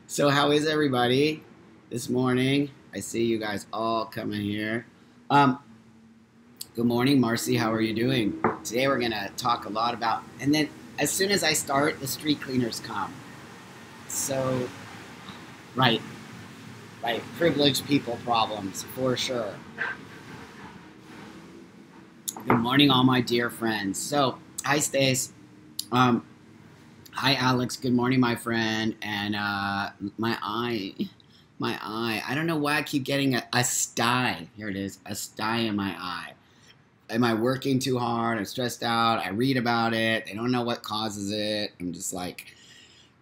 So how is everybody this morning? I see you guys all coming here. Um, Good morning, Marcy. How are you doing? Today we're gonna talk a lot about, and then as soon as I start, the street cleaners come. So, right, right, privileged people problems for sure. Good morning, all my dear friends. So, hi, Stace. Um, Hi, Alex. Good morning, my friend. And my eye. I don't know why I keep getting a sty. Here it is, a sty in my eye. Am I working too hard? I'm stressed out. I read about it. They don't know what causes it. I'm just like,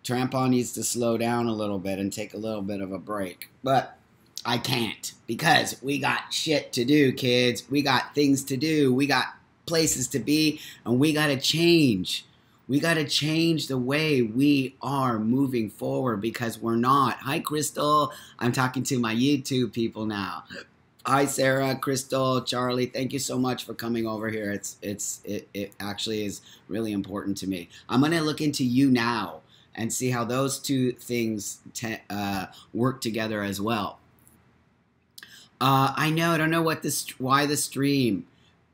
Trampa needs to slow down a little bit and take a little bit of a break. But I can't because we got shit to do, kids. We got things to do. We got places to be, and we got to change. We got to change the way we are moving forward because we're not. Hi, Crystal. I'm talking to my YouTube people now. Hi, Sarah, Crystal, Charlie. Thank you so much for coming over here. It actually is really important to me. I'm gonna look into you now and see how those two things work together as well. I know. I don't know why the stream.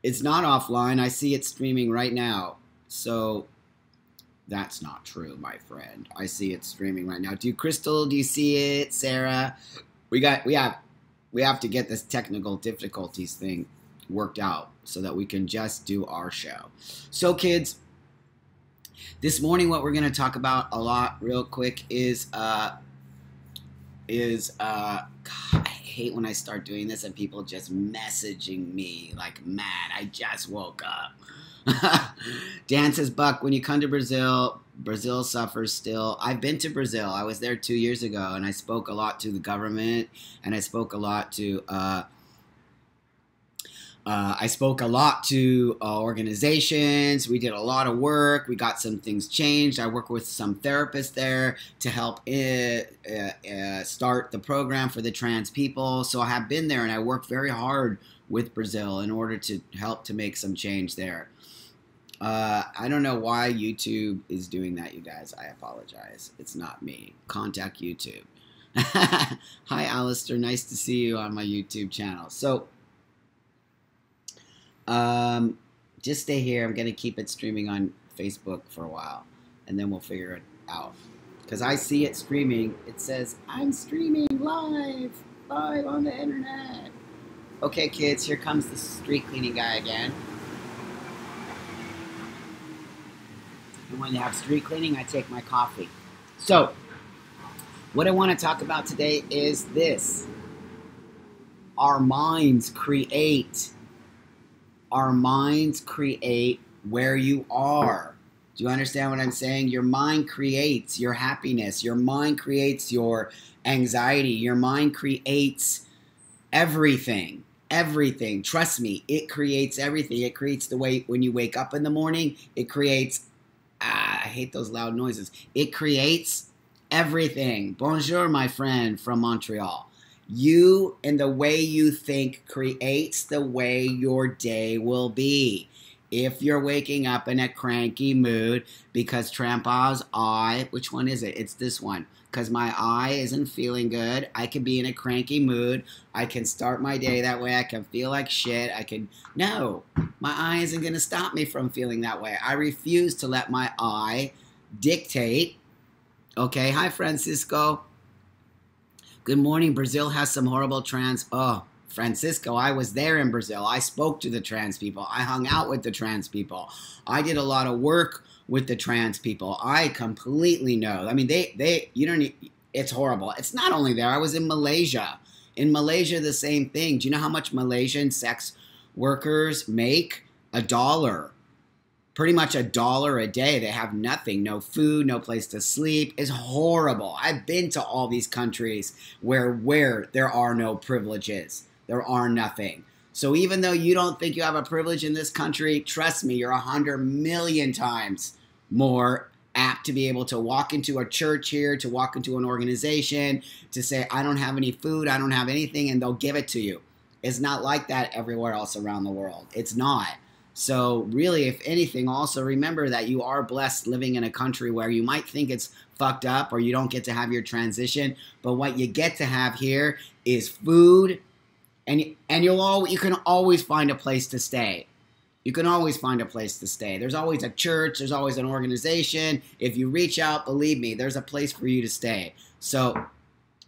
It's not offline. I see it streaming right now. So that's not true, my friend. I see it streaming right now. Crystal, do you see it? Sarah, we have to get this technical difficulties thing worked out so that we can just do our show. So, kids, this morning what we're going to talk about a lot real quick is God, I hate when I start doing this and people just messaging me like mad. I just woke up. Dan says, Buck, when you come to Brazil, Brazil suffers still. I've been to Brazil. I was there 2 years ago, and I spoke a lot to the government, and I spoke a lot to organizations. We did a lot of work. We got some things changed. I work with some therapists there to help start the program for the trans people. So I have been there, and I work very hard with Brazil in order to help to make some change there. I don't know why YouTube is doing that, you guys. I apologize. It's not me. Contact YouTube. Hi, Alistair. Nice to see you on my YouTube channel. So, just stay here. I'm going to keep it streaming on Facebook for a while, and then we'll figure it out. Because I see it streaming. It says, I'm streaming live on the internet. Okay, kids, here comes the street cleaning guy again. And when you have street cleaning, I take my coffee. So, what I want to talk about today is this. Our minds create. Our minds create where you are. Do you understand what I'm saying? Your mind creates your happiness. Your mind creates your anxiety. Your mind creates everything. Everything. Trust me, it creates everything. It creates the way when you wake up in the morning. It creates, I hate those loud noises. It creates everything. Bonjour, my friend from Montreal. You and the way you think creates the way your day will be. If you're waking up in a cranky mood because Trampa's eye, which one is it? It's this one. Because my eye isn't feeling good. I can be in a cranky mood. I can start my day that way. I can feel like shit. No, my eye isn't going to stop me from feeling that way. I refuse to let my eye dictate. Okay, hi, Francisco. Good morning. Brazil has some horrible trans. Oh, Francisco, I was there in Brazil. I spoke to the trans people. I hung out with the trans people. I did a lot of work with the trans people. I completely know. I mean, you don't need, it's horrible. It's not only there. I was in Malaysia. In Malaysia, the same thing. Do you know how much Malaysian sex workers make? $1. Pretty much $1 a day. They have nothing, no food, no place to sleep. It's horrible. I've been to all these countries where there are no privileges. There are nothing. So even though you don't think you have a privilege in this country, trust me, you're 100 million times more apt to be able to walk into a church here, to walk into an organization, to say, I don't have any food, I don't have anything, and they'll give it to you. It's not like that everywhere else around the world. It's not. So really, if anything, also remember that you are blessed living in a country where you might think it's fucked up or you don't get to have your transition, but what you get to have here is food, and you can always find a place to stay. You can always find a place to stay. There's always a church. There's always an organization. If you reach out, believe me, there's a place for you to stay. So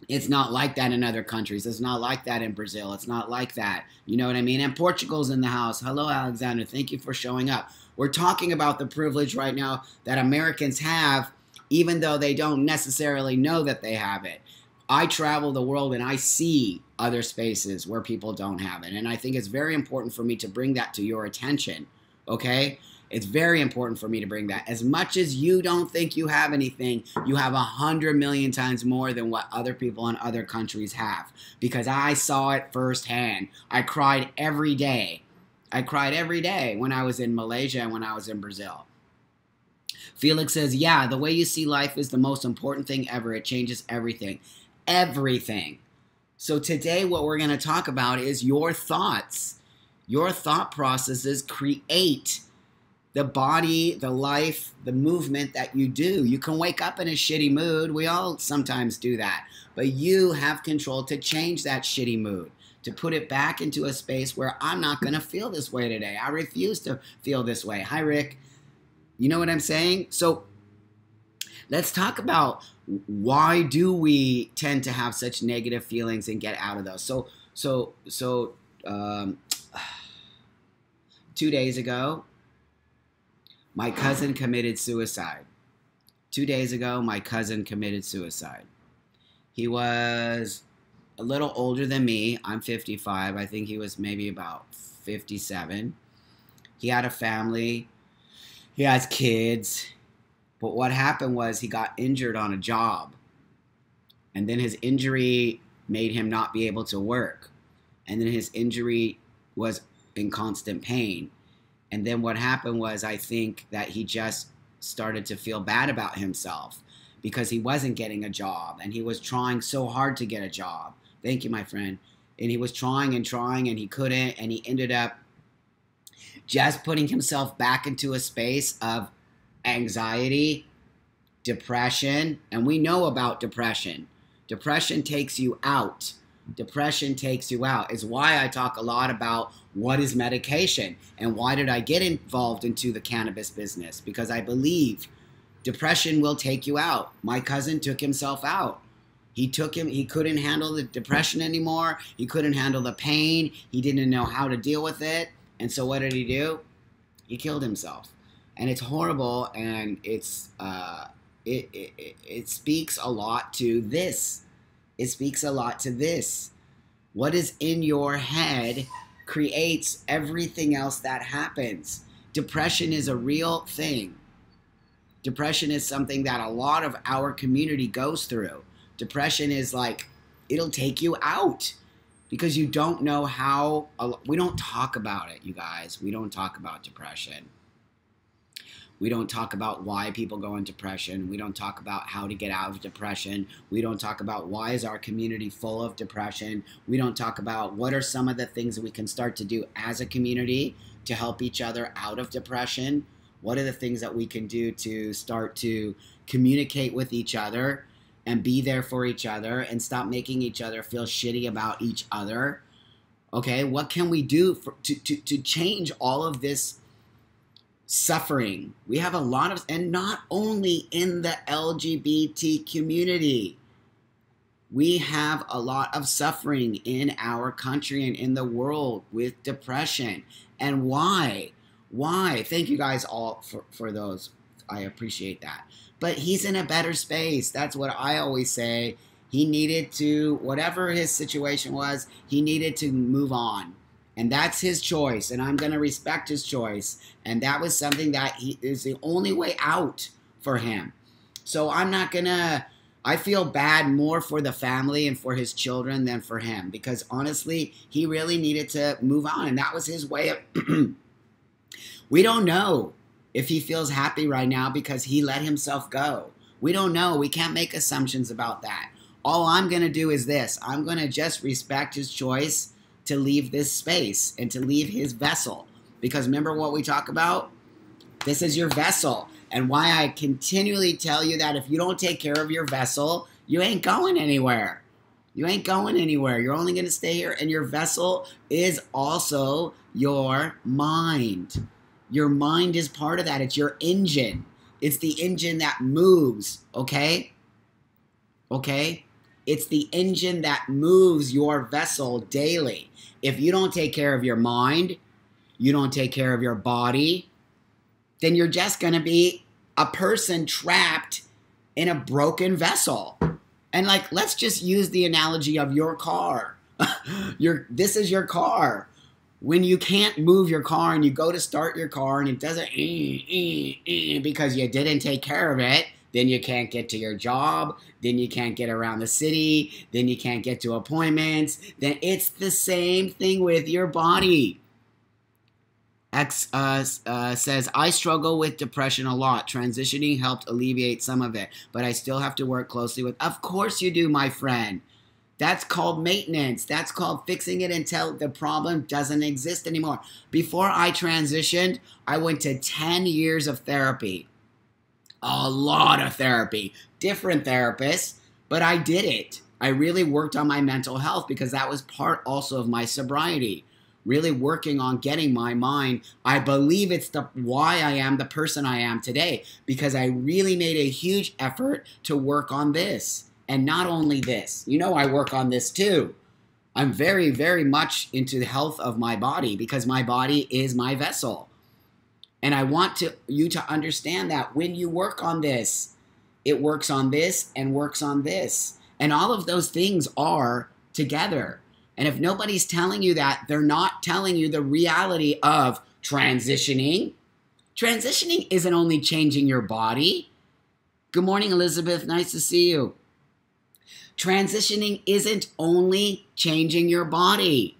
it's not like that in other countries. It's not like that in Brazil. It's not like that. You know what I mean? And Portugal's in the house. Hello, Alexander. Thank you for showing up. We're talking about the privilege right now that Americans have, even though they don't necessarily know that they have it. I travel the world and I see other spaces where people don't have it. And I think it's very important for me to bring that to your attention, okay? It's very important for me to bring that. As much as you don't think you have anything, you have 100 million times more than what other people in other countries have. Because I saw it firsthand. I cried every day. I cried every day when I was in Malaysia and when I was in Brazil. Felix says, yeah, the way you see life is the most important thing ever. It changes everything. Everything. So today what we're going to talk about is your thoughts. Your thought processes create the body, the life, the movement that you do. You can wake up in a shitty mood. We all sometimes do that. But you have control to change that shitty mood, to put it back into a space where I'm not going to feel this way today. I refuse to feel this way. Hi, Rick. You know what I'm saying? So let's talk about why do we tend to have such negative feelings and get out of those. So 2 days ago, my cousin committed suicide. 2 days ago, my cousin committed suicide. He was a little older than me. I'm 55. I think he was maybe about 57. He had a family. He has kids. But what happened was he got injured on a job. And then his injury made him not be able to work. And then his injury was in constant pain. And then what happened was I think that he just started to feel bad about himself because he wasn't getting a job. And he was trying so hard to get a job. Thank you, my friend. And he was trying and he couldn't. And he ended up just putting himself back into a space of anxiety, depression, and we know about depression. Depression takes you out. Depression takes you out. Is why I talk a lot about what is medication and why did I get involved into the cannabis business, because I believe depression will take you out. My cousin took himself out. He couldn't handle the depression anymore. He couldn't handle the pain. He didn't know how to deal with it. And so what did he do? He killed himself. And it's horrible, and it's it speaks a lot to this. It speaks a lot to this. What is in your head creates everything else that happens. Depression is a real thing. Depression is something that a lot of our community goes through. Depression is like, it'll take you out because you don't know how. We don't talk about it, you guys. We don't talk about depression. We don't talk about why people go into depression. We don't talk about how to get out of depression. We don't talk about why is our community full of depression. We don't talk about what are some of the things that we can start to do as a community to help each other out of depression. What are the things that we can do to start to communicate with each other and be there for each other and stop making each other feel shitty about each other? Okay, what can we do to change all of this suffering? We have a lot of, and not only in the LGBT community, we have a lot of suffering in our country and in the world with depression. And why? Thank you guys all for those. I appreciate that. But he's in a better space. That's what I always say. He needed to, whatever his situation was, he needed to move on. And that's his choice, and I'm going to respect his choice. And that was something that is the only way out for him. So I'm not going to, I feel bad more for the family and for his children than for him. Because honestly, he really needed to move on. And that was his way of, we don't know if he feels happy right now because he let himself go. We don't know. We can't make assumptions about that. All I'm going to do is this. I'm going to just respect his choice to leave this space and to leave his vessel. Because remember what we talk about? This is your vessel. And why I continually tell you that if you don't take care of your vessel, you ain't going anywhere. You ain't going anywhere. You're only going to stay here. And your vessel is also your mind. Your mind is part of that. It's your engine. It's the engine that moves, okay? Okay? It's the engine that moves your vessel daily. If you don't take care of your mind, you don't take care of your body, then you're just going to be a person trapped in a broken vessel. And like, let's just use the analogy of your car. This is your car. When you can't move your car and you go to start your car and it doesn't because you didn't take care of it, then you can't get to your job, then you can't get around the city, then you can't get to appointments. Then it's the same thing with your body. X says, I struggle with depression a lot. Transitioning helped alleviate some of it, but I still have to work closely with. Of course you do, my friend. That's called maintenance. That's called fixing it until the problem doesn't exist anymore. Before I transitioned, I went to 10 years of therapy. A lot of therapy. Different therapists, but I did it. I really worked on my mental health because that was part also of my sobriety. Really working on getting my mind. I believe it's why I am the person I am today, because I really made a huge effort to work on this. And not only this, you know, I work on this too. I'm very, very much into the health of my body because my body is my vessel. And I want you to understand that when you work on this, it works on this and works on this. And all of those things are together. And if nobody's telling you that, they're not telling you the reality of transitioning. Transitioning isn't only changing your body. Good morning, Elizabeth. Nice to see you. Transitioning isn't only changing your body.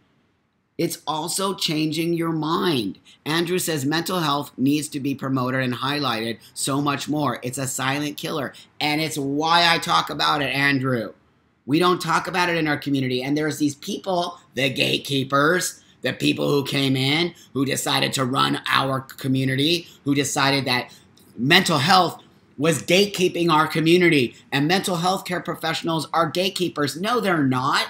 It's also changing your mind. Andrew says mental health needs to be promoted and highlighted so much more. It's a silent killer. And it's why I talk about it, Andrew. We don't talk about it in our community. And there's these people, the gatekeepers, the people who came in, who decided to run our community, who decided that mental health was gatekeeping our community. And mental health care professionals are gatekeepers. No, they're not.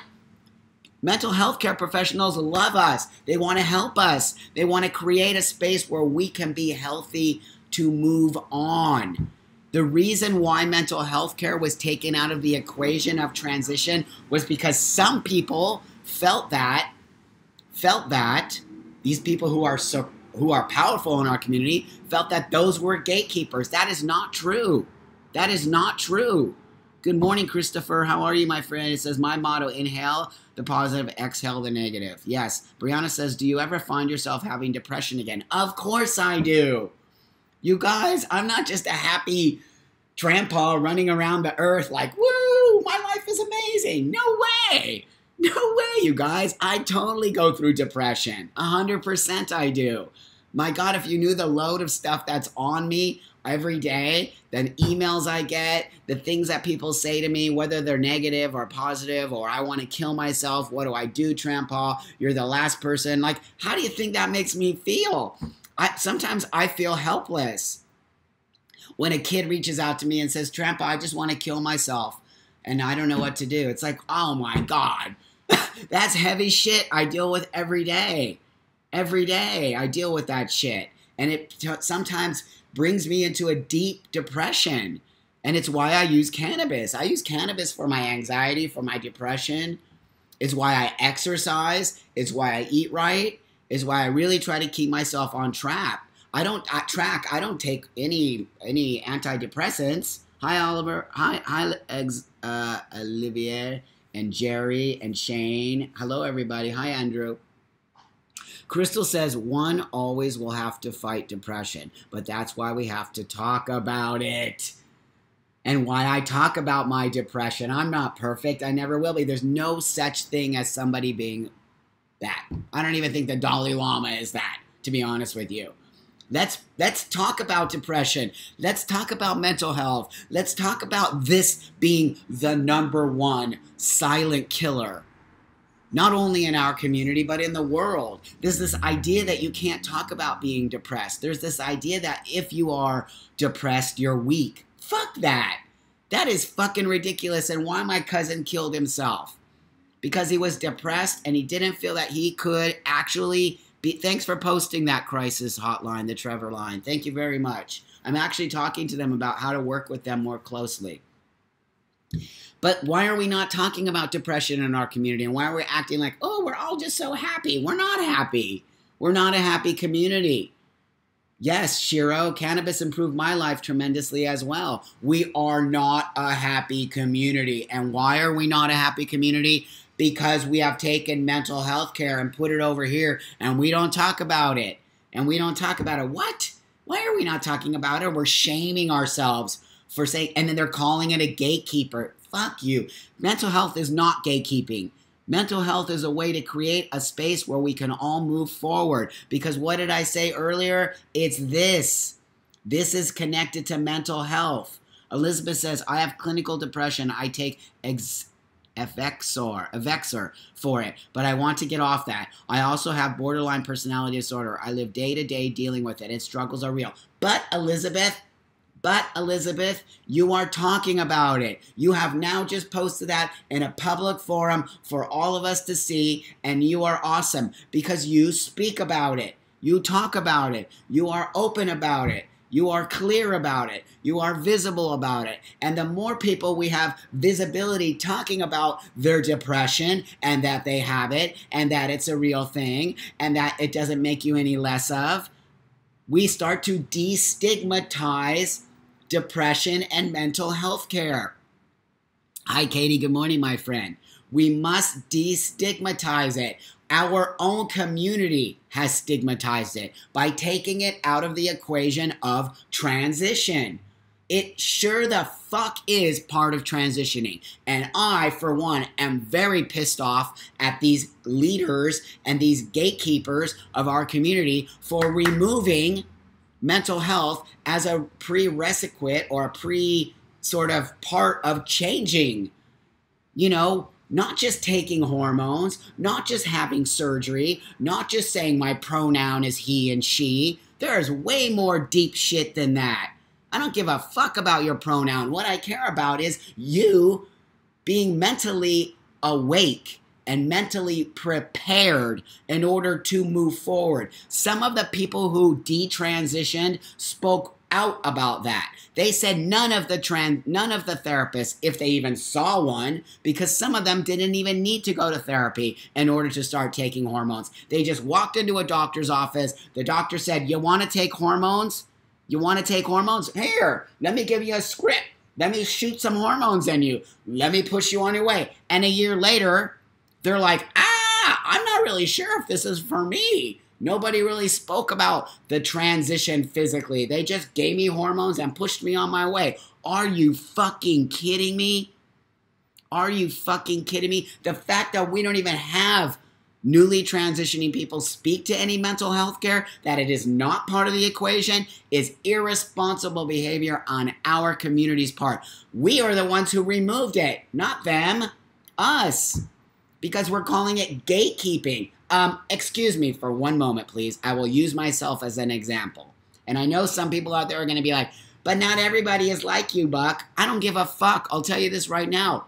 Mental health care professionals love us. They want to help us. They want to create a space where we can be healthy to move on. The reason why mental health care was taken out of the equation of transition was because some people felt that these people who are powerful in our community felt that those were gatekeepers. That is not true. That is not true. Good morning, Christopher. How are you, my friend? It says, my motto, inhale the positive, exhale the negative. Yes. Brianna says, do you ever find yourself having depression again? Of course I do. You guys, I'm not just a happy grandpa running around the earth like, woo, my life is amazing. No way. No way, you guys. I totally go through depression. 100% I do. My God, if you knew the load of stuff that's on me every day, the emails I get, the things that people say to me, whether they're negative or positive, or I want to kill myself, what do I do, Trampa? You're the last person. Like, how do you think that makes me feel? Sometimes I feel helpless. When a kid reaches out to me and says, Trampa, I just want to kill myself, and I don't know what to do. It's like, oh my God. That's heavy shit I deal with every day. Every day I deal with that shit. And it sometimes brings me into a deep depression. And it's why I use cannabis. I use cannabis for my anxiety, for my depression. It's why I exercise. It's why I eat right. It's why I really try to keep myself on track. I don't take any antidepressants. Hi, Oliver. Hi, Olivier and Jerry and Shane. Hello, everybody. Hi, Andrew. Crystal says, one always will have to fight depression, but that's why we have to talk about it. And why I talk about my depression. I'm not perfect. I never will be. There's no such thing as somebody being that. I don't even think the Dalai Lama is that, to be honest with you. Let's talk about depression. Let's talk about mental health. Let's talk about this being the #1 silent killer. not only in our community, but in the world. There's this idea that you can't talk about being depressed. There's this idea that if you are depressed, you're weak. Fuck that. That is fucking ridiculous. And why my cousin killed himself? Because he was depressed and he didn't feel that he could actually be. Thanks for posting that crisis hotline, the Trevor line. Thank you very much. I'm actually talking to them about how to work with them more closely. But why are we not talking about depression in our community? And why are we acting like, oh, we're all just so happy? We're not happy. We're not a happy community. Yes, Shiro, cannabis improved my life tremendously as well. We are not a happy community. And why are we not a happy community? Because we have taken mental health care and put it over here and we don't talk about it. And we don't talk about it. What? Why are we not talking about it? We're shaming ourselves for saying, and then they're calling it a gatekeeper. Fuck you. Mental health is not gatekeeping. Mental health is a way to create a space where we can all move forward. Because what did I say earlier? It's this. This is connected to mental health. Elizabeth says, I have clinical depression. I take Evexor for it, but I want to get off that. I also have borderline personality disorder. I live day to day dealing with it, and struggles are real. But Elizabeth, you are talking about it. You have now just posted that in a public forum for all of us to see, and you are awesome because you speak about it. You talk about it. You are open about it. You are clear about it. You are visible about it. And the more people we have visibility talking about their depression and that they have it and that it's a real thing and that it doesn't make you any less of, we start to destigmatize depression and mental health care. Hi, Katie. Good morning, my friend. We must destigmatize it. Our own community has stigmatized it by taking it out of the equation of transition. It sure the fuck is part of transitioning. And I, for one, am very pissed off at these leaders and these gatekeepers of our community for removing mental health as a prerequisite or a sort of part of changing. You know, not just taking hormones, not just having surgery, not just saying my pronoun is he and she. There is way more deep shit than that. I don't give a fuck about your pronoun. What I care about is you being mentally awake and mentally prepared in order to move forward. Some of the people who detransitioned spoke out about that. They said none of the therapists, if they even saw one, because some of them didn't even need to go to therapy in order to start taking hormones. They just walked into a doctor's office. The doctor said, you want to take hormones? You want to take hormones? Here, let me give you a script. Let me shoot some hormones in you. Let me push you on your way. And a year later, they're like, I'm not really sure if this is for me. Nobody really spoke about the transition physically. They just gave me hormones and pushed me on my way. Are you fucking kidding me? Are you fucking kidding me? The fact that we don't even have newly transitioning people speak to any mental health care, that it is not part of the equation, is irresponsible behavior on our community's part. We are the ones who removed it, not them, us. Because we're calling it gatekeeping. Excuse me for one moment, please. I will use myself as an example. And I know some people out there are going to be like, but not everybody is like you, Buck. I don't give a fuck. I'll tell you this right now.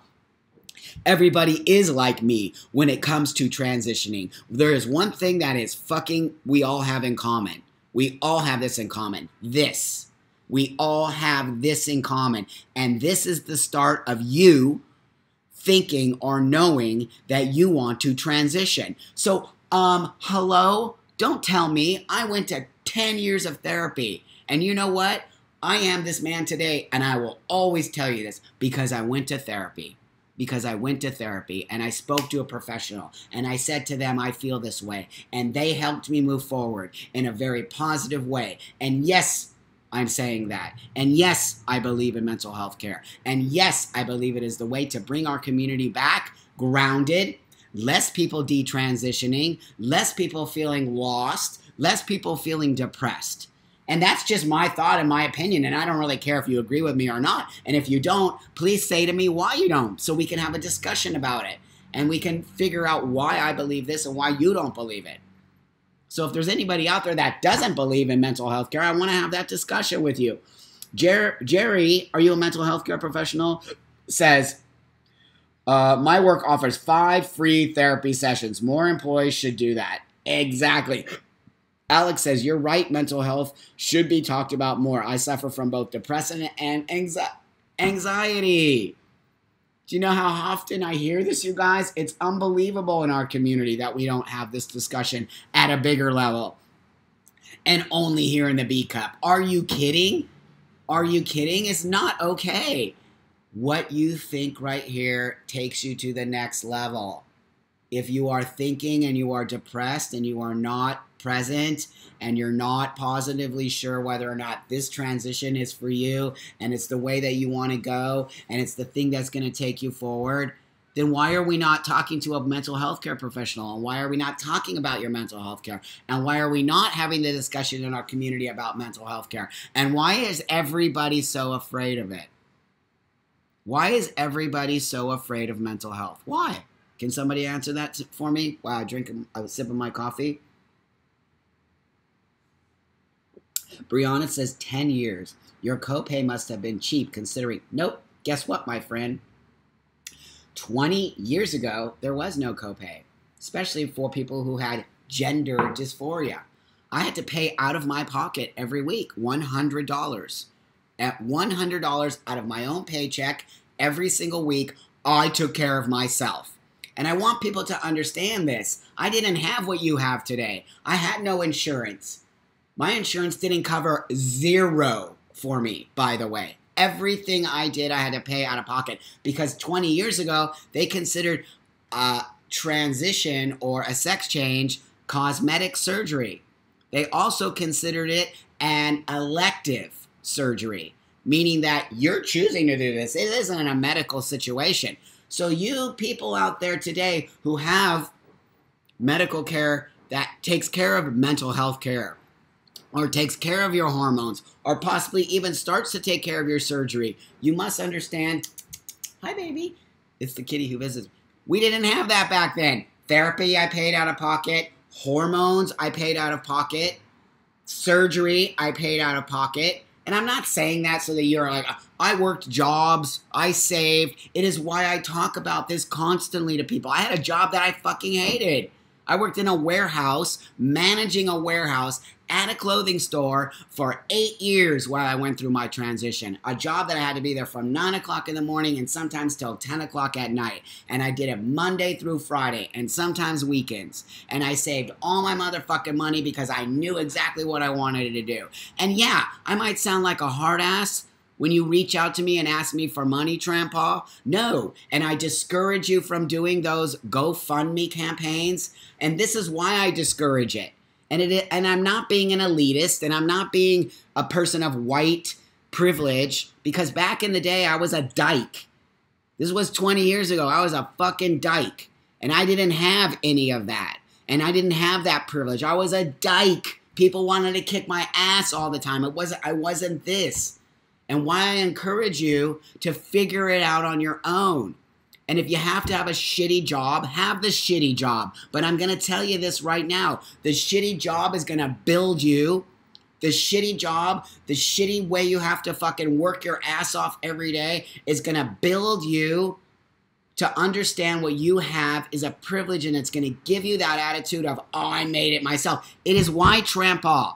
Everybody is like me when it comes to transitioning. There is one thing that is fucking we all have in common. We all have this in common. This. We all have this in common. And this is the start of you thinking or knowing that you want to transition. So, hello? Don't tell me. I went to 10 years of therapy. And you know what? I am this man today, and I will always tell you this because I went to therapy. Because I went to therapy and I spoke to a professional and I said to them, I feel this way. And they helped me move forward in a very positive way. And yes, I'm saying that. And yes, I believe in mental health care. And yes, I believe it is the way to bring our community back grounded, less people detransitioning, less people feeling lost, less people feeling depressed. And that's just my thought and my opinion, and I don't really care if you agree with me or not. And if you don't, please say to me why you don't, so we can have a discussion about it. And we can figure out why I believe this and why you don't believe it. So if there's anybody out there that doesn't believe in mental health care, I want to have that discussion with you. Jerry, are you a mental health care professional? Says, my work offers 5 free therapy sessions. More employees should do that. Exactly. Alex says, you're right. Mental health should be talked about more. I suffer from both depression and anxiety. Do you know how often I hear this, you guys? It's unbelievable in our community that we don't have this discussion at a bigger level. And only here in the B Cup. Are you kidding? Are you kidding? It's not okay. What you think right here takes you to the next level. If you are thinking and you are depressed and you are not present and you're not positively sure whether or not this transition is for you and it's the way that you want to go and it's the thing that's going to take you forward, then why are we not talking to a mental health care professional? And why are we not talking about your mental health care? And why are we not having the discussion in our community about mental health care? And why is everybody so afraid of it? Why is everybody so afraid of mental health? Why? Can somebody answer that for me while I drink a sip of my coffee? Brianna says 10 years. Your copay must have been cheap considering. Nope. Guess what, my friend? 20 years ago, there was no copay, especially for people who had gender dysphoria. I had to pay out of my pocket every week $100. At $100 out of my own paycheck every single week, I took care of myself. And I want people to understand this. I didn't have what you have today. I had no insurance. My insurance didn't cover zero for me, by the way. Everything I did, I had to pay out of pocket because 20 years ago, they considered a transition or a sex change cosmetic surgery. They also considered it an elective surgery, meaning that you're choosing to do this. It isn't a medical situation. So you people out there today who have medical care that takes care of mental health care or takes care of your hormones or possibly even starts to take care of your surgery, you must understand, hi baby, it's the kitty who visits. We didn't have that back then. Therapy, I paid out of pocket. Hormones, I paid out of pocket. Surgery, I paid out of pocket. And I'm not saying that so that you're like, I worked jobs, I saved. It is why I talk about this constantly to people. I had a job that I fucking hated. I worked in a warehouse, managing a warehouse at a clothing store for 8 years while I went through my transition. A job that I had to be there from 9 o'clock in the morning and sometimes till 10 o'clock at night. And I did it Monday through Friday and sometimes weekends. And I saved all my motherfucking money because I knew exactly what I wanted to do. And yeah, I might sound like a hard ass when you reach out to me and ask me for money, Trampa. No, and I discourage you from doing those GoFundMe campaigns. And this is why I discourage it. And I'm not being an elitist, and I'm not being a person of white privilege, because back in the day, I was a dyke. This was 20 years ago. I was a fucking dyke, and I didn't have any of that, and I didn't have that privilege. I was a dyke. People wanted to kick my ass all the time. I wasn't this. And why I encourage you to figure it out on your own. And if you have to have a shitty job, have the shitty job. But I'm going to tell you this right now. The shitty job is going to build you. The shitty job, the shitty way you have to fucking work your ass off every day is going to build you to understand what you have is a privilege, and it's going to give you that attitude of, oh, I made it myself. It is why Trampa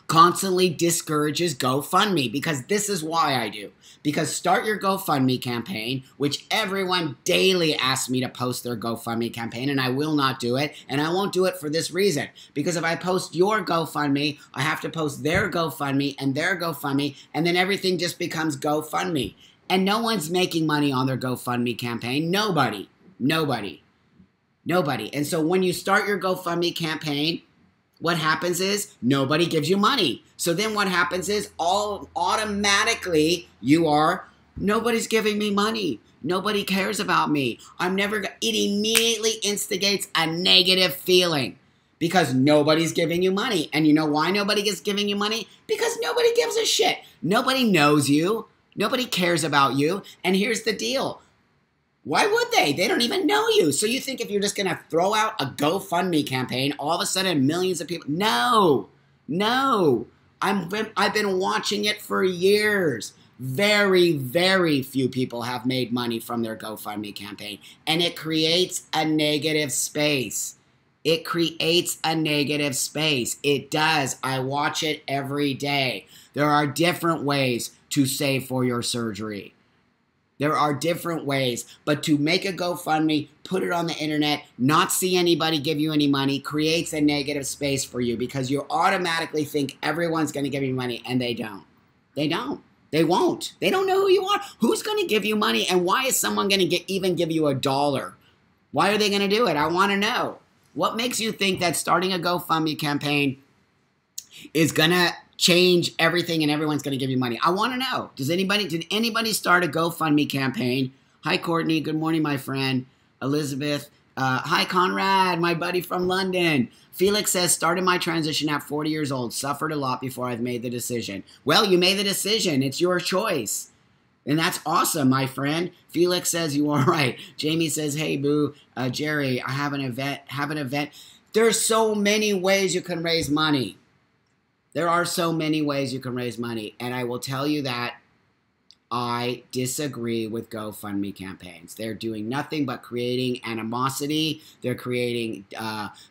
constantly discourages GoFundMe, because this is why I do. Because start your GoFundMe campaign, which everyone daily asks me to post their GoFundMe campaign, and I will not do it, and I won't do it for this reason. Because if I post your GoFundMe, I have to post their GoFundMe and their GoFundMe, and then everything just becomes GoFundMe. And no one's making money on their GoFundMe campaign. Nobody. Nobody. Nobody. And so when you start your GoFundMe campaign, what happens is nobody gives you money. So then what happens is automatically nobody's giving me money. Nobody cares about me. It immediately instigates a negative feeling because nobody's giving you money. And you know why nobody is giving you money? Because nobody gives a shit. Nobody knows you. Nobody cares about you. And here's the deal. Why would they? They don't even know you. So you think if you're just going to throw out a GoFundMe campaign, all of a sudden millions of people? No, no. I've been watching it for years. Very, very few people have made money from their GoFundMe campaign. And it creates a negative space. It creates a negative space. It does. I watch it every day. There are different ways to save for your surgery. There are different ways, but to make a GoFundMe, put it on the internet, not see anybody give you any money, creates a negative space for you because you automatically think everyone's going to give you money, and they don't. They don't. They won't. They don't know who you are. Who's going to give you money, and why is someone going to even give you $1? Why are they going to do it? I want to know. What makes you think that starting a GoFundMe campaign is going to change everything and everyone's going to give you money? I want to know. Did anybody start a GoFundMe campaign? Hi, Courtney. Good morning, my friend. Elizabeth. Hi, Conrad, my buddy from London. Felix says, started my transition at 40 years old. Suffered a lot before I've made the decision. Well, you made the decision. It's your choice. And that's awesome, my friend. Felix says, you are right. Jamie says, hey, boo. Jerry, I have an event. There's so many ways you can raise money. There are so many ways you can raise money. And I will tell you that I disagree with GoFundMe campaigns. They're doing nothing but creating animosity. They're creating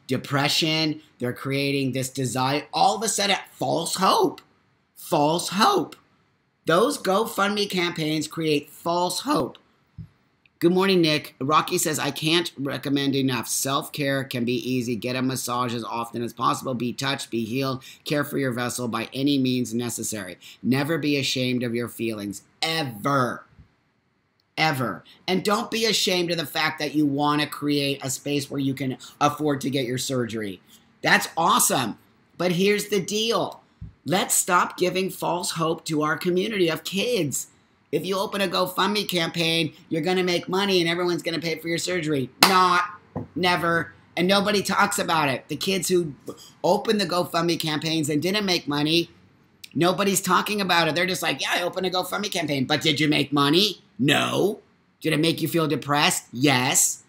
depression. They're creating this desire. All of a sudden, false hope. False hope. Those GoFundMe campaigns create false hope. Good morning, Nick. Rocky says, I can't recommend enough. Self-care can be easy. Get a massage as often as possible. Be touched, be healed. Care for your vessel by any means necessary. Never be ashamed of your feelings. Ever. Ever. And don't be ashamed of the fact that you want to create a space where you can afford to get your surgery. That's awesome. But here's the deal. Let's stop giving false hope to our community of kids. If you open a GoFundMe campaign, you're going to make money and everyone's going to pay for your surgery. Not, never, and nobody talks about it. The kids who opened the GoFundMe campaigns and didn't make money, nobody's talking about it. They're just like, yeah, I opened a GoFundMe campaign, but did you make money? No. Did it make you feel depressed? Yes.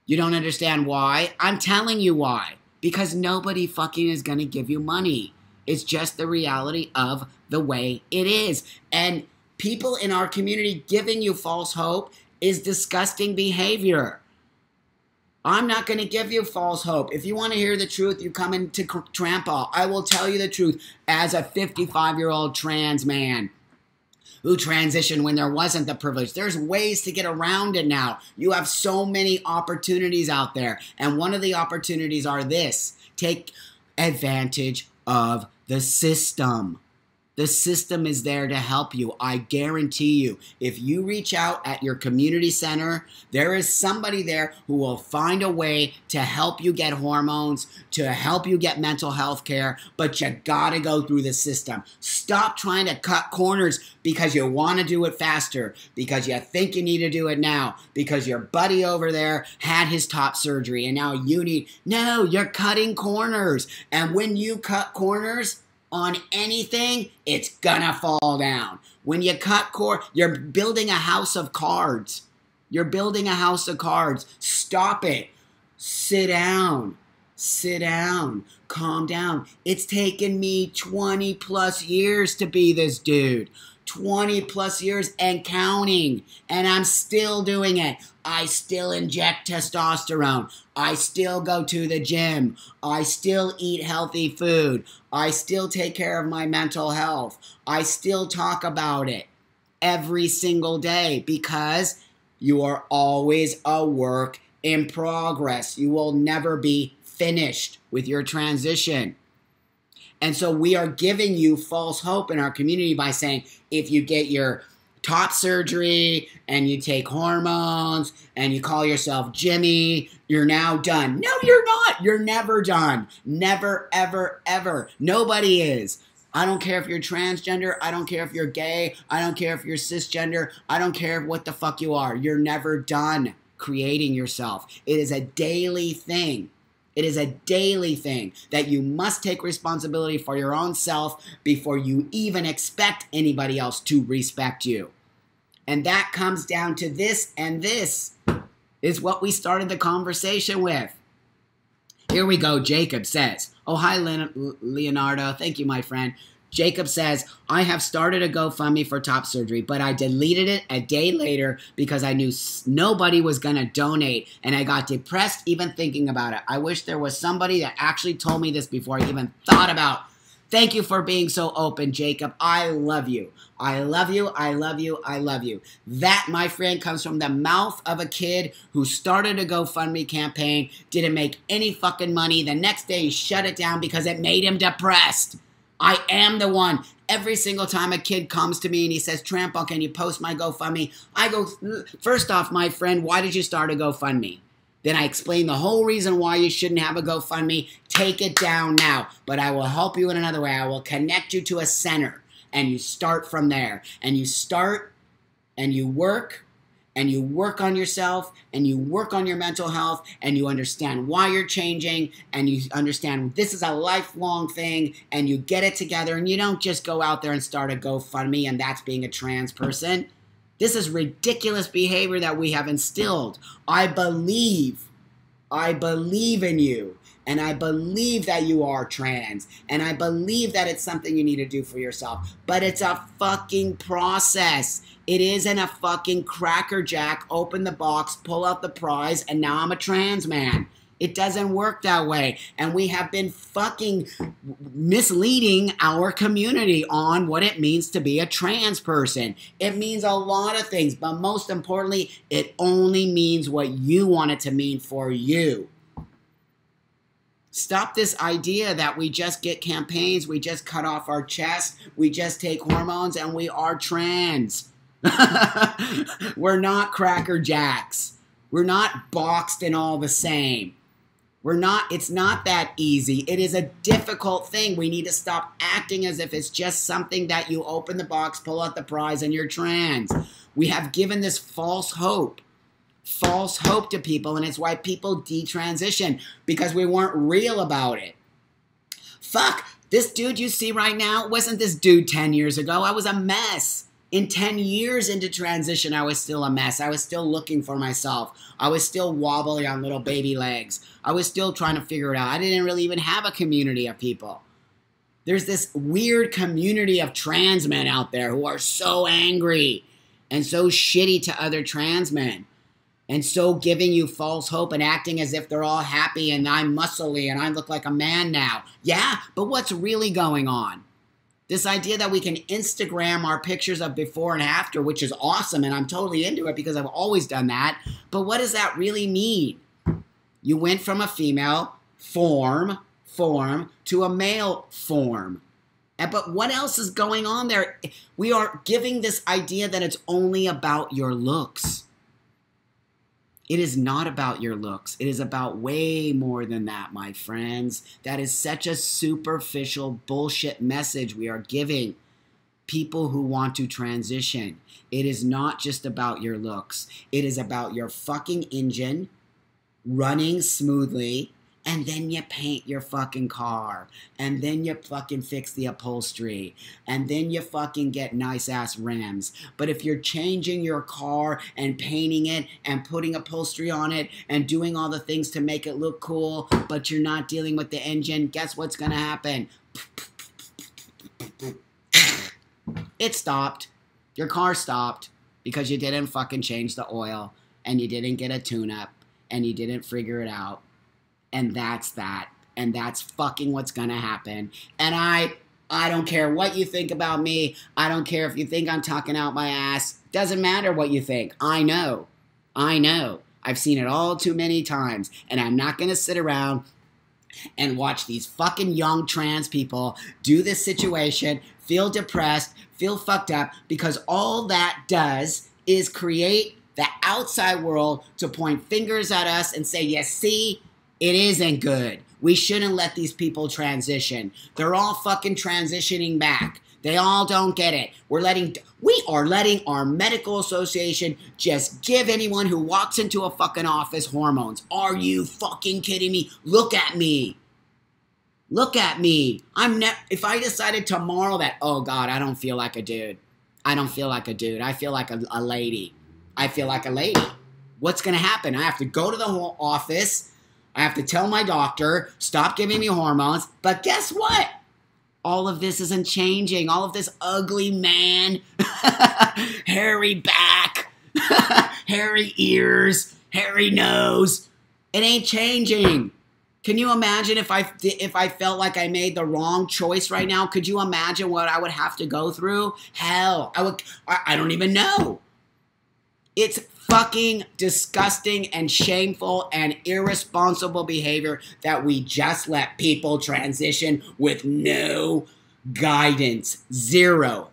You don't understand why? I'm telling you why. Because nobody fucking is going to give you money. It's just the reality of the way it is. And people in our community giving you false hope is disgusting behavior. I'm not going to give you false hope. If you want to hear the truth, you come into Trampa. I will tell you the truth as a 55-year-old trans man who transitioned when there wasn't the privilege. There's ways to get around it now. You have so many opportunities out there. And one of the opportunities are this. Take advantage of the system. The system is there to help you. I guarantee you, if you reach out at your community center, there is somebody there who will find a way to help you get hormones, to help you get mental health care, but you gotta go through the system. Stop trying to cut corners because you want to do it faster, because you think you need to do it now, because your buddy over there had his top surgery and now you need... No, you're cutting corners. And when you cut corners on anything, it's gonna fall down. When you cut you're building a house of cards. You're building a house of cards. Stop it. Sit down. Sit down. Calm down. It's taken me 20 plus years to be this dude. 20 plus years and counting. And I'm still doing it. I still inject testosterone. I still go to the gym. I still eat healthy food. I still take care of my mental health. I still talk about it every single day because you are always a work in progress. You will never be finished with your transition. And so we are giving you false hope in our community by saying, if you get your top surgery and you take hormones and you call yourself Jimmy, you're now done. No, you're not. You're never done. Never, ever, ever. Nobody is. I don't care if you're transgender. I don't care if you're gay. I don't care if you're cisgender. I don't care what the fuck you are. You're never done creating yourself. It is a daily thing. It is a daily thing that you must take responsibility for your own self before you even expect anybody else to respect you. And that comes down to this, and this is what we started the conversation with. Here we go. Jacob says, oh, hi, Leonardo. Thank you, my friend. Jacob says, I have started a GoFundMe for top surgery, but I deleted it a day later because I knew nobody was going to donate, and I got depressed even thinking about it. I wish there was somebody that actually told me this before I even thought about. Thank you for being so open, Jacob. I love you. I love you. I love you. I love you. That, my friend, comes from the mouth of a kid who started a GoFundMe campaign, didn't make any fucking money. The next day, he shut it down because it made him depressed. I am the one. Every single time a kid comes to me and he says, Trampo, can you post my GoFundMe? I go, first off, my friend, why did you start a GoFundMe? Then I explain the whole reason why you shouldn't have a GoFundMe. Take it down now. But I will help you in another way. I will connect you to a center. And you start from there. And you start and you work. And you work on yourself. And you work on your mental health. And you understand why you're changing. And you understand this is a lifelong thing. And you get it together. And you don't just go out there and start a GoFundMe. And that's being a trans person. This is ridiculous behavior that we have instilled. I believe in you. And I believe that you are trans. And I believe that it's something you need to do for yourself. But it's a fucking process. It isn't a fucking crackerjack, open the box, pull out the prize, and now I'm a trans man. It doesn't work that way. And we have been fucking misleading our community on what it means to be a trans person. It means a lot of things, but most importantly, it only means what you want it to mean for you. Stop this idea that we just get campaigns, we just cut off our chest, we just take hormones, and we are trans. We're not crackerjacks. We're not boxed and all the same. It's not that easy. It is a difficult thing. We need to stop acting as if it's just something that you open the box, pull out the prize, and you're trans. We have given this false hope to people, and it's why people detransition, because we weren't real about it. Fuck, this dude you see right now wasn't this dude 10 years ago. I was a mess. In 10 years into transition, I was still a mess. I was still looking for myself. I was still wobbly on little baby legs. I was still trying to figure it out. I didn't really even have a community of people. There's this weird community of trans men out there who are so angry and so shitty to other trans men and so giving you false hope and acting as if they're all happy and I'm muscly and I look like a man now. Yeah, but what's really going on? This idea that we can Instagram our pictures of before and after, which is awesome, and I'm totally into it because I've always done that. But what does that really mean? You went from a female form to a male form. But what else is going on there? We are giving this idea that it's only about your looks. It is not about your looks. It is about way more than that, my friends. That is such a superficial bullshit message we are giving people who want to transition. It is not just about your looks. It is about your fucking engine running smoothly, and then you paint your fucking car, and then you fucking fix the upholstery, and then you fucking get nice-ass rims. But if you're changing your car and painting it and putting upholstery on it and doing all the things to make it look cool, but you're not dealing with the engine, guess what's gonna happen? It stopped. Your car stopped because you didn't fucking change the oil, and you didn't get a tune-up, and you didn't figure it out. And that's that. And that's fucking what's gonna happen. And I don't care what you think about me. I don't care if you think I'm talking out my ass. Doesn't matter what you think. I know. I've seen it all too many times. And I'm not gonna sit around and watch these fucking young trans people do this situation, feel depressed, feel fucked up, because all that does is create the outside world to point fingers at us and say, you see, it isn't good. We shouldn't let these people transition. They're all fucking transitioning back. They all don't get it. We are letting our medical association just give anyone who walks into a fucking office hormones. Are you fucking kidding me? Look at me. Look at me. If I decided tomorrow that, oh God, I don't feel like a dude. I don't feel like a dude. I feel like a lady. I feel like a lady. What's going to happen? I have to go to the whole office. I have to tell my doctor, stop giving me hormones. But guess what? All of this isn't changing. All of this ugly man, hairy back, hairy ears, hairy nose. It ain't changing. Can you imagine if I felt like I made the wrong choice right now? Could you imagine what I would have to go through? Hell, I don't even know. It's fucking disgusting and shameful and irresponsible behavior that we just let people transition with no guidance. Zero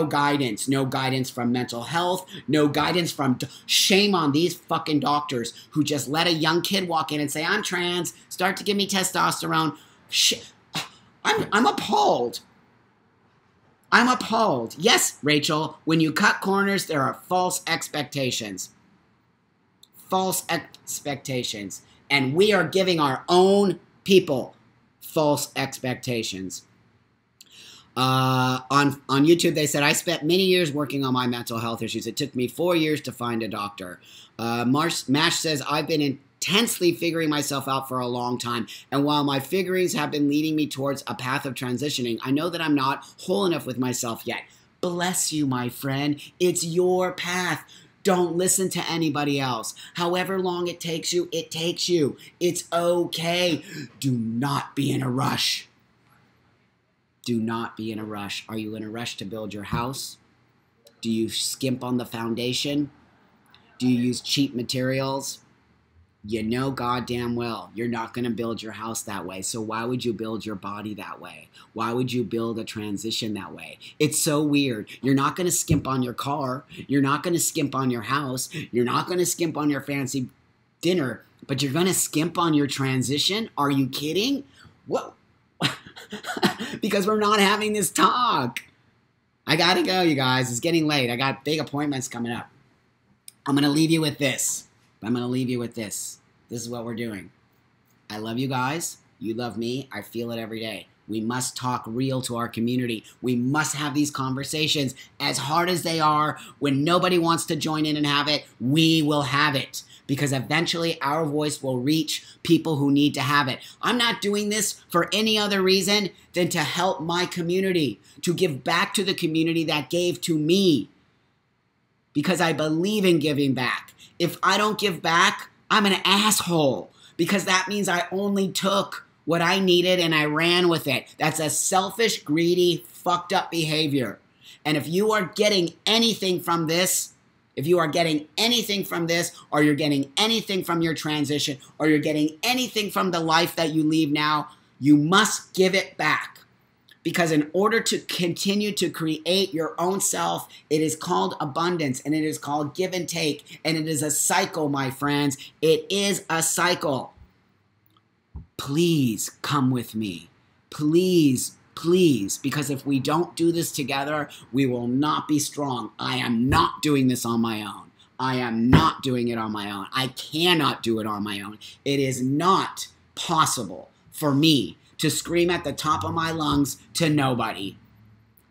guidance. No guidance from mental health. No guidance from... Shame on these fucking doctors who just let a young kid walk in and say, I'm trans, start to give me testosterone. I'm appalled. I'm appalled. Yes, Rachel, when you cut corners, there are false expectations. False expectations. And we are giving our own people false expectations. On YouTube, they said, I spent many years working on my mental health issues. It took me 4 years to find a doctor. Mash says, I've been intensely figuring myself out for a long time. And while my figurings have been leading me towards a path of transitioning, I know that I'm not whole enough with myself yet. Bless you, my friend. It's your path. Don't listen to anybody else. However long it takes you, it takes you. It's okay. Do not be in a rush. Do not be in a rush. Are you in a rush to build your house? Do you skimp on the foundation? Do you use cheap materials? You know goddamn well you're not going to build your house that way. So why would you build your body that way? Why would you build a transition that way? It's so weird. You're not going to skimp on your car. You're not going to skimp on your house. You're not going to skimp on your fancy dinner. But you're going to skimp on your transition? Are you kidding? What? Because we're not having this talk. I gotta go, you guys. It's getting late. I got big appointments coming up. I'm gonna leave you with this. This is what we're doing. I love you guys. You love me. I feel it every day. We must talk real to our community. We must have these conversations. As hard as they are, when nobody wants to join in and have it, we will have it. Because eventually our voice will reach people who need to have it. I'm not doing this for any other reason than to help my community, to give back to the community that gave to me. Because I believe in giving back. If I don't give back, I'm an asshole. Because that means I only took what I needed and I ran with it. That's a selfish, greedy, fucked up behavior. And if you are getting anything from this, or you're getting anything from your transition, or you're getting anything from the life that you lead now, you must give it back. Because in order to continue to create your own self, it is called abundance, and it is called give and take, and it is a cycle, my friends. It is a cycle. Please come with me. Please, because if we don't do this together, we will not be strong. I am not doing this on my own. I am not doing it on my own. I cannot do it on my own. It is not possible for me to scream at the top of my lungs to nobody.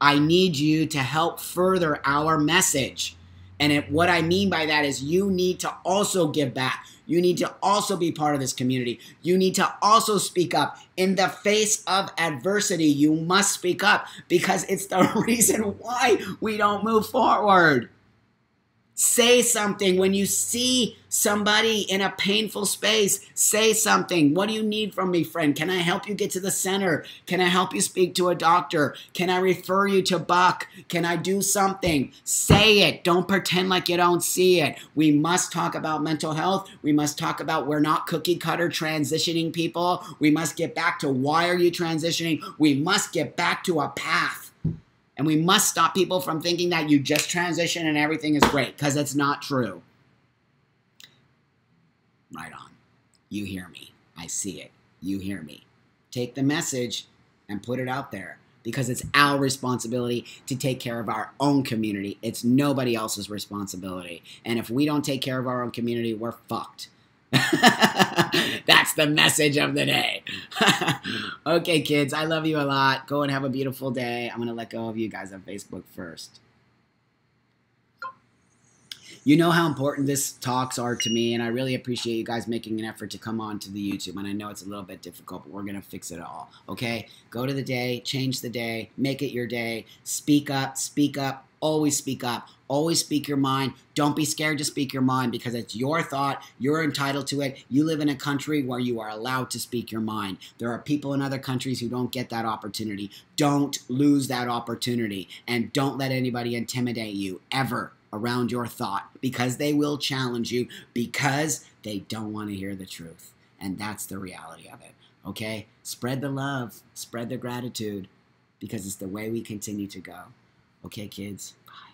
I need you to help further our message. And what I mean by that is you need to also give back. You need to also be part of this community. You need to also speak up. In the face of adversity, you must speak up because it's the reason why we don't move forward. Say something. When you see somebody in a painful space, say something. What do you need from me, friend? Can I help you get to the center? Can I help you speak to a doctor? Can I refer you to Buck? Can I do something? Say it. Don't pretend like you don't see it. We must talk about mental health. We must talk about we're not cookie cutter transitioning people. We must get back to why are you transitioning? We must get back to a path. And we must stop people from thinking that you just transition and everything is great, because it's not true. Right on. You hear me. I see it. You hear me. Take the message and put it out there, because it's our responsibility to take care of our own community. It's nobody else's responsibility. And if we don't take care of our own community, we're fucked. That's the message of the day. Okay, kids, I love you a lot. Go and have a beautiful day. I'm going to let go of you guys on Facebook first. You know how important this talks are to me, and I really appreciate you guys making an effort to come on to the YouTube. And I know it's a little bit difficult, but we're going to fix it all. Okay? Go to the day, change the day, make it your day. Speak up, always speak up. Always speak your mind. Don't be scared to speak your mind because it's your thought. You're entitled to it. You live in a country where you are allowed to speak your mind. There are people in other countries who don't get that opportunity. Don't lose that opportunity, and don't let anybody intimidate you ever around your thought, because they will challenge you because they don't want to hear the truth. And that's the reality of it. Okay? Spread the love. Spread the gratitude, because it's the way we continue to go. Okay, kids? Bye.